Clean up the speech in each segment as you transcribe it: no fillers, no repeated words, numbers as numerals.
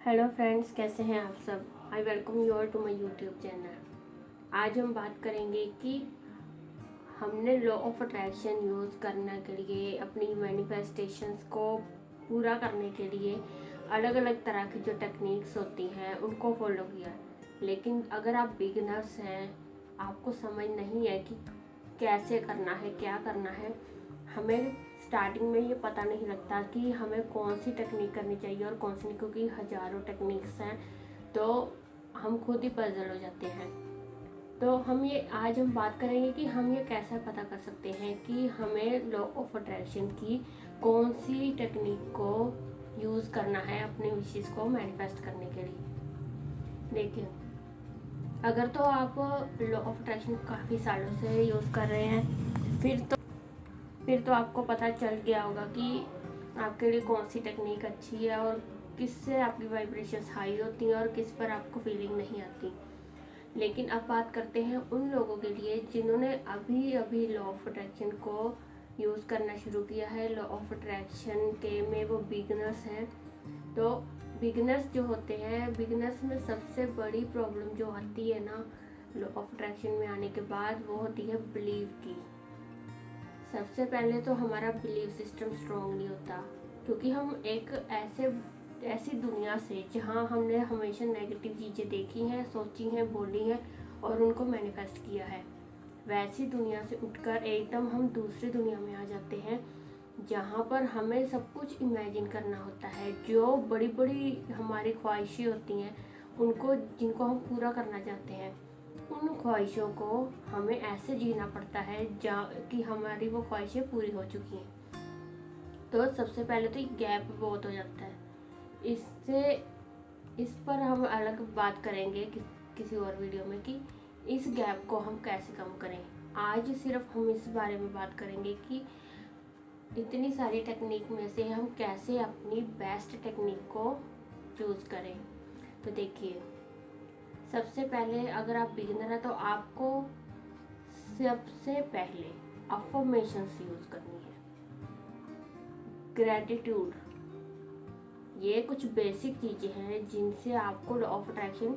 Hello friends, कैसे हैं आप सब। I welcome you all to my YouTube channel. आज हम बात करेंगे कि हमने लॉ ऑफ अट्रैक्शन यूज़ करने के लिए अपनी मैनिफेस्टेशंस को पूरा करने के लिए अलग अलग तरह की जो टेक्निक्स होती हैं उनको फॉलो किया। लेकिन अगर आप बिगिनर्स हैं, आपको समझ नहीं है कि कैसे करना है, क्या करना है, हमें स्टार्टिंग में ये पता नहीं लगता कि हमें कौन सी टेक्निक करनी चाहिए और कौन सी नहीं, क्योंकि हज़ारों टेक्निक्स हैं तो हम खुद ही पजल हो जाते हैं। तो आज हम बात करेंगे कि हम ये कैसे पता कर सकते हैं कि हमें लॉ ऑफ अट्रैक्शन की कौन सी टेक्निक को यूज़ करना है अपने विशेष को मैनिफेस्ट करने के लिए। देखिए, अगर तो आप लॉ ऑफ अट्रैक्शन काफ़ी सालों से यूज़ कर रहे हैं, फिर तो आपको पता चल गया होगा कि आपके लिए कौन सी टेक्निक अच्छी है और किससे आपकी वाइब्रेशंस हाई होती हैं और किस पर आपको फीलिंग नहीं आती। लेकिन अब बात करते हैं उन लोगों के लिए जिन्होंने अभी अभी लॉ ऑफ अट्रैक्शन को यूज़ करना शुरू किया है। लॉ ऑफ अट्रैक्शन के में वो बिगनर्स हैं। तो बिगनर्स जो होते हैं, बिगनर्स में सबसे बड़ी प्रॉब्लम जो आती है ना लॉ ऑफ अट्रैक्शन में आने के बाद, वो होती है बिलीव की। सबसे पहले तो हमारा बिलीव सिस्टम स्ट्रॉन्ग नहीं होता, क्योंकि हम एक ऐसी दुनिया से जहाँ हमने हमेशा नेगेटिव चीज़ें देखी हैं, सोची हैं, बोली हैं और उनको मैनिफेस्ट किया है, वैसी दुनिया से उठकर एकदम हम दूसरी दुनिया में आ जाते हैं जहाँ पर हमें सब कुछ इमेजिन करना होता है। जो बड़ी बड़ी हमारी ख्वाहिशें होती हैं उनको, जिनको हम पूरा करना चाहते हैं, उन ख्वाहिशों को हमें ऐसे जीना पड़ता है कि हमारी वो ख्वाहिशें पूरी हो चुकी हैं। तो सबसे पहले तो गैप बहुत हो जाता है। इस पर हम अलग बात करेंगे किसी और वीडियो में कि इस गैप को हम कैसे कम करें। आज सिर्फ हम इस बारे में बात करेंगे कि इतनी सारी टेक्निक में से हम कैसे अपनी बेस्ट टेक्निक को चूज़ करें। तो देखिए, सबसे पहले अगर आप बिगिनर हैं तो आपको सबसे पहले अफर्मेशंस यूज़ करनी है। ग्रैटिट्यूड, ये कुछ बेसिक चीज़ें हैं जिनसे आपको लॉ ऑफ अट्रैक्शन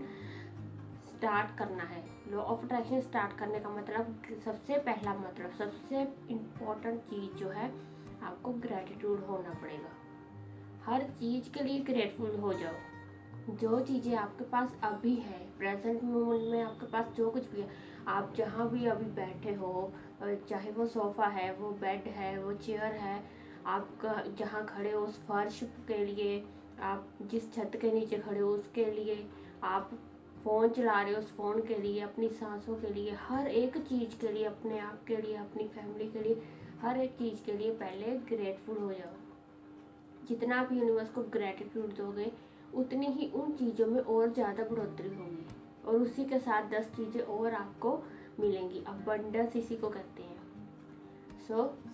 स्टार्ट करना है। लॉ ऑफ अट्रैक्शन स्टार्ट करने का मतलब, सबसे पहला मतलब, सबसे इम्पोर्टेंट चीज़ जो है, आपको ग्रैटिट्यूड होना पड़ेगा। हर चीज़ के लिए ग्रेटफुल हो जाओ। जो चीज़ें आपके पास अभी है, प्रेजेंट मोमेंट में आपके पास जो कुछ भी है, आप जहाँ भी अभी बैठे हो, चाहे वो सोफ़ा है, वो बेड है, वो चेयर है, आप जहाँ खड़े हो उस फर्श के लिए, आप जिस छत के नीचे खड़े हो उसके लिए, आप फ़ोन चला रहे हो उस फ़ोन के लिए, अपनी सांसों के लिए, हर एक चीज़ के लिए, अपने आप के लिए, अपनी फैमिली के लिए, हर एक चीज़ के लिए पहले ग्रेटफुल हो जाओ। जितना आप यूनिवर्स को ग्रेटिट्यूड दोगे उतनी ही उन चीज़ों में और ज़्यादा बढ़ोतरी होगी और उसी के साथ 10 चीज़ें और आपको मिलेंगी। अबंडेंस इसी को कहते हैं।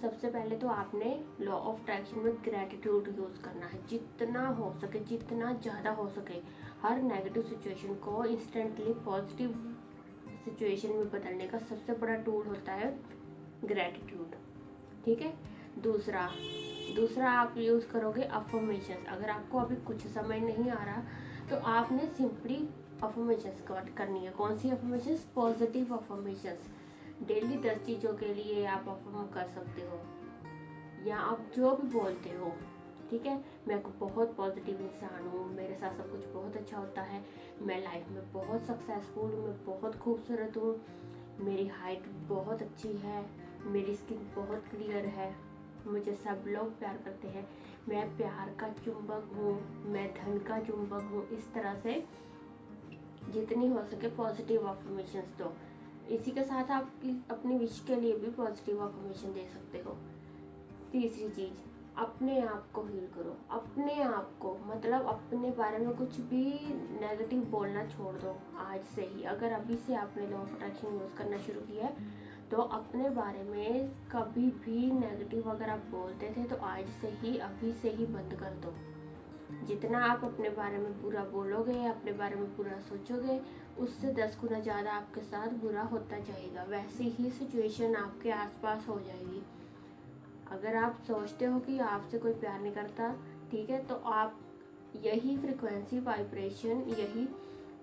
सबसे पहले तो आपने लॉ ऑफ अट्रैक्शन में ग्रेटिट्यूड यूज़ करना है। जितना हो सके, जितना ज़्यादा हो सके, हर नेगेटिव सिचुएशन को इंस्टेंटली पॉजिटिव सिचुएशन में बदलने का सबसे बड़ा टूल होता है ग्रेटिट्यूड। ठीक है। दूसरा आप यूज़ करोगे अफर्मेशंस। अगर आपको अभी कुछ समझ नहीं आ रहा तो आपने सिंपली अफर्मेशंस करनी है। कौन सी अफर्मेशंस? Positive affirmations. डेली 10 चीज़ों के लिए आप अफर्म कर सकते हो, या आप जो भी बोलते हो। ठीक है, मैं बहुत पॉजिटिव इंसान हूँ, मेरे साथ सब कुछ बहुत अच्छा होता है, मैं लाइफ में बहुत सक्सेसफुल हूँ, मैं बहुत खूबसूरत हूँ, मेरी हाइट बहुत अच्छी है, मेरी स्किन बहुत क्लियर है, मुझे सब लोग प्यार करते हैं, मैं प्यार का चुंबक हूँ, मैं धन का चुंबक हूँ। इस तरह से जितनी हो सके पॉजिटिव अफर्मेशंस दो। इसी के साथ आप अपनी विश के लिए भी पॉजिटिव अफर्मेशन दे सकते हो। तीसरी चीज़, अपने आप को हील करो। अपने आप को मतलब अपने बारे में कुछ भी नेगेटिव बोलना छोड़ दो आज से ही। अगर अभी से आपने लॉ ऑफ अट्रैक्शन यूज़ करना शुरू किया है तो अपने बारे में कभी भी नेगेटिव अगर आप बोलते थे तो आज से ही, अभी से ही बंद कर दो। जितना आप अपने बारे में बुरा बोलोगे, अपने बारे में बुरा सोचोगे, उससे 10 गुना ज़्यादा आपके साथ बुरा होता जाएगा। वैसी ही सिचुएशन आपके आसपास हो जाएगी। अगर आप सोचते हो कि आपसे कोई प्यार नहीं करता, ठीक है, तो आप यही फ्रिक्वेंसी वाइब्रेशन यही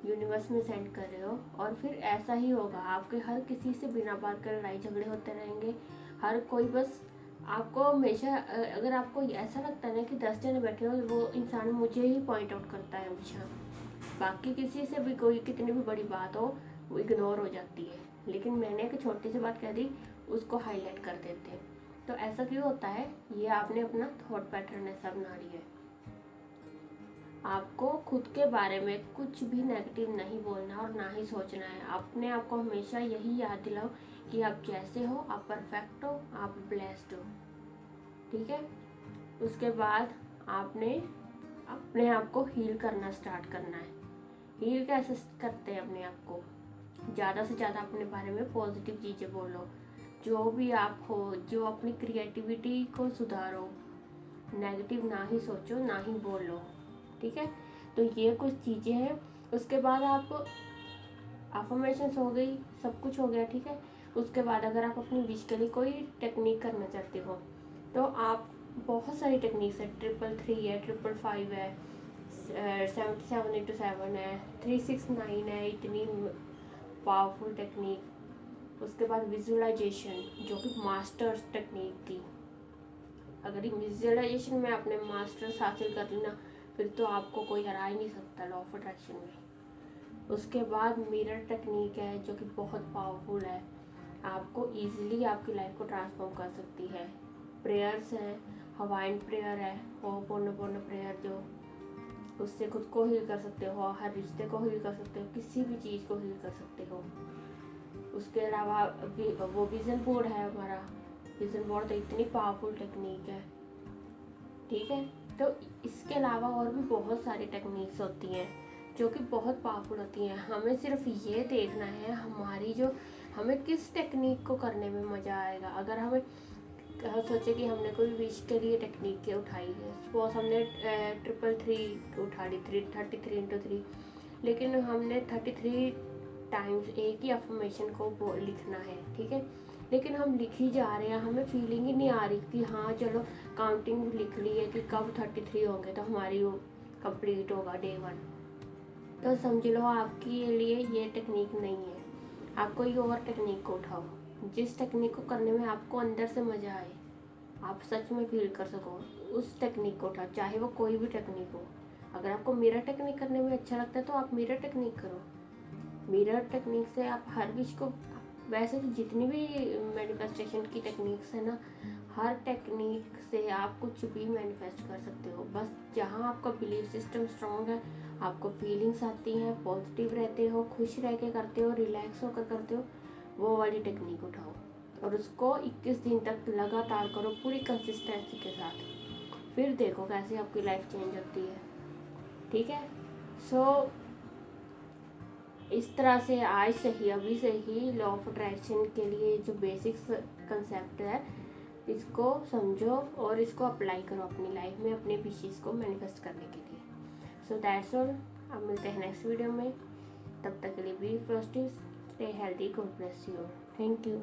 यूनिवर्स में सेंड कर रहे हो, और फिर ऐसा ही होगा। आपके हर किसी से बिना बात कर लड़ाई झगड़े होते रहेंगे, हर कोई बस आपको हमेशा अगर आपको ऐसा लगता है ना कि 10 जने बैठे हो, वो इंसान मुझे ही पॉइंट आउट करता है हमेशा, बाकी किसी से भी कोई कितनी भी बड़ी बात हो वो इग्नोर हो जाती है, लेकिन मैंने एक छोटी सी बात कह दी उसको हाईलाइट कर देते हैं। तो ऐसा क्यों होता है? ये आपने अपना थॉट पैटर्न ऐसा बना लिया है। आपको खुद के बारे में कुछ भी नेगेटिव नहीं बोलना और ना ही सोचना है। अपने आप को हमेशा यही याद दिलाओ कि आप जैसे हो, आप परफेक्ट हो, आप ब्लेस्ड हो, ठीक है। उसके बाद आपने अपने आप को हील करना स्टार्ट करना है। हील कैसे करते हैं अपने आप को? ज़्यादा से ज़्यादा अपने बारे में पॉजिटिव चीज़ें बोलो, जो भी आप हो, जो अपनी क्रिएटिविटी को सुधारो, नेगेटिव ना ही सोचो ना ही बोलो, ठीक है। तो ये कुछ चीज़ें हैं। उसके बाद आप अफर्मेशंस हो गई, सब कुछ हो गया, ठीक है। उसके बाद अगर आप अपनी विश के लिए कोई टेक्निक करना चाहते हो तो आप बहुत सारी टेक्निक्स है, 333 है, 555 है, 77 है, 369 है, इतनी पावरफुल टेक्निक। उसके बाद विजुअलाइजेशन जो कि मास्टर्स टेक्निक थी। अगर विजुअलाइजेशन में आपने मास्टर्स हासिल कर ली ना, फिर तो आपको कोई हरा ही नहीं सकता लॉ ऑफ अट्रैक्शन में। उसके बाद मिरर टेक्निक है जो कि बहुत पावरफुल है, आपको इजीली आपकी लाइफ को ट्रांसफॉर्म कर सकती है। प्रेयर्स हैं, हवाइन प्रेयर है, होपोनोपोनो प्रेयर, जो उससे खुद को हील कर सकते हो, हर रिश्ते को हील कर सकते हो, किसी भी चीज़ को हील कर सकते हो। उसके अलावा वो विजन बोर्ड है हमारा, विजन बोर्ड तो इतनी पावरफुल टेक्निक है, ठीक है। तो इसके अलावा और भी बहुत सारी टेक्निक्स होती हैं जो कि बहुत पावरफुल होती हैं। हमें सिर्फ ये देखना है हमारी जो हमें किस टेक्निक को करने में मज़ा आएगा। अगर हमें सोचे कि हमने कोई विश के लिए टेक्निक के उठाई है, सपोज हमने 333 उठा ली, 33 × 3, लेकिन हमने 33 टाइम्स एक ही अफर्मेशन को लिखना है, ठीक है। लेकिन हम लिख ही जा रहे हैं, हमें फीलिंग ही नहीं आ रही कि हाँ चलो काउंटिंग लिख ली है कि कब 33 होंगे तो हमारी वो कंप्लीट होगा डे 1, तो समझ लो आपके लिए ये टेक्निक नहीं है। आप कोई और टेक्निक को उठाओ, जिस टेक्निक को करने में आपको अंदर से मज़ा आए, आप सच में फील कर सको, उस टेक्निक को उठाओ, चाहे वो कोई भी टेक्निक हो। अगर आपको मिरर टेक्निक करने में अच्छा लगता है तो आप मिरर टेक्निक करो। मिरर टेक्निक से आप हर विश को, वैसे तो जितनी भी मैनिफेस्टेशन की टेक्निक्स है ना, हर टेक्निक से आप कुछ भी मैनिफेस्ट कर सकते हो। बस जहाँ आपका बिलीफ सिस्टम स्ट्रॉन्ग है, आपको फीलिंग्स आती हैं, पॉजिटिव रहते हो, खुश रह के करते हो, रिलैक्स होकर करते हो, वो वाली टेक्निक उठाओ और उसको 21 दिन तक लगातार करो पूरी कंसिस्टेंसी के साथ। फिर देखो कैसे आपकी लाइफ चेंज होती है, ठीक है। सो इस तरह से आज से ही, अभी से ही लॉ ऑफ अट्रैक्शन के लिए जो बेसिक्स कंसेप्ट है इसको समझो और इसको अप्लाई करो अपनी लाइफ में, अपने विशेस को मैनिफेस्ट करने के लिए। So that's all. अब मिलते हैं नेक्स्ट वीडियो में, तब तक के लिए be positive, stay healthy, god bless you, thank you.